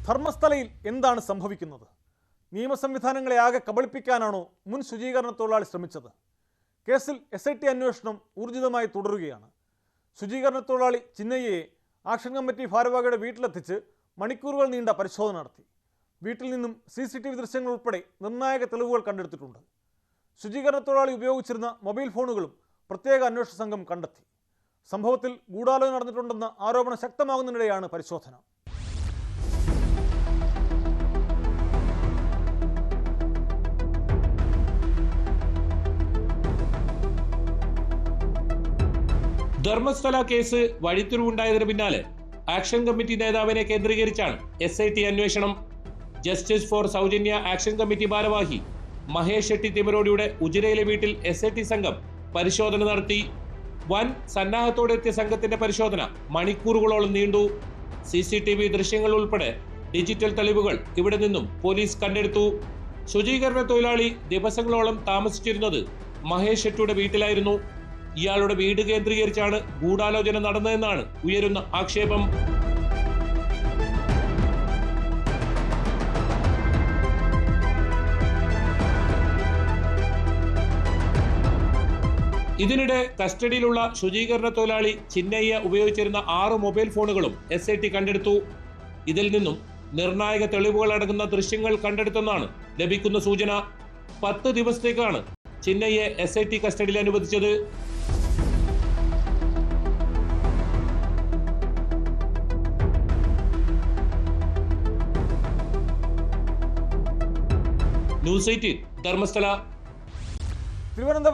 ധർമ്മസ്ഥലയിൽ എന്താണ് സംഭവിക്കുന്നത്? നിയമസംവിധാനങ്ങളെ ആകെ കബളിപ്പിക്കാനാണോ മുൻ ശുചീകരണ തൊഴിലാളി ശ്രമിച്ചത്? കേസിൽ SIT അന്വേഷണം ഊർജിതമായി തുടരുകയാണ്. ശുചീകരണ തൊഴിലാളി ചിന്നയ്യയെ ആക്ഷൻ കമ്മിറ്റി ഭാരവാഹിയുടെ വീട്ടിലെത്തിച്ച് മണിക്കൂറുകൾ നീണ്ട പരിശോധന നടത്തി. വീട്ടിൽ നിന്നും CCTV ദൃശ്യങ്ങൾ ഉൾപ്പെടെ നിർണായക തെളിവുകൾ കണ്ടെടുത്തിട്ടുണ്ട്. ശുചീകരണ തൊഴിലാളി ഉപയോഗിച്ചിരുന്ന മൊബൈൽ ഫോണുകളും പ്രത്യേക അന്വേഷണ സംഘം കണ്ടെത്തി. സംഭവത്തിൽ ഗൂഢാലോചന നടന്നിട്ടുണ്ടെന്ന ആരോപണം ശക്തമാകുന്നതിനിടെയാണ് പരിശോധന. ധർമ്മസ്ഥല കേസ് വഴിത്തിരിവുണ്ടായതിനു പിന്നാലെ ആക്ഷൻ കമ്മിറ്റി നേതാവിനെ കേന്ദ്രീകരിച്ചാണ് SIT അന്വേഷണം. ജസ്റ്റിസ് ഫോർ സൗജന്യ ആക്ഷൻ കമ്മിറ്റി ഭാരവാഹി മഹേഷ് ഷെട്ടി തിമരോടിയുടെ ഉജിരയിലെ വീട്ടിൽ SIT സംഘം പരിശോധന നടത്തി. വൻ സന്നാഹത്തോടെ എത്തിയ സംഘത്തിന്റെ പരിശോധന മണിക്കൂറുകളോളം നീണ്ടു. CCTV ദൃശ്യങ്ങൾ ഉൾപ്പെടെ ഡിജിറ്റൽ തെളിവുകൾ ഇവിടെ നിന്നും പോലീസ് കണ്ടെടുത്തു. ശുചീകരണ തൊഴിലാളി ദിവസങ്ങളോളം താമസിച്ചിരുന്നത് മഹേഷ് ഷെട്ടിയുടെ വീട്ടിലായിരുന്നു. ഇയാളുടെ വീട് കേന്ദ്രീകരിച്ചാണ് ഗൂഢാലോചന നടന്നതെന്നാണ് ഉയരുന്ന ആക്ഷേപം. ഇതിനിടെ കസ്റ്റഡിയിലുള്ള ശുചീകരണ തൊഴിലാളി ചിന്നയ്യ ഉപയോഗിച്ചിരുന്ന 6 മൊബൈൽ ഫോണുകളും SIT കണ്ടെടുത്തു. ഇതിൽ നിന്നും നിർണായക തെളിവുകൾ അടങ്ങുന്ന ദൃശ്യങ്ങൾ കണ്ടെടുത്തെന്നാണ് ലഭിക്കുന്ന സൂചന. 10 ദിവസത്തേക്കാണ് ചിന്നയ്യെ SIT കസ്റ്റഡിയിൽ അനുവദിച്ചത്. ന്യൂസ് 18 ധർമ്മസ്ഥല. തിരുവനന്തപുരം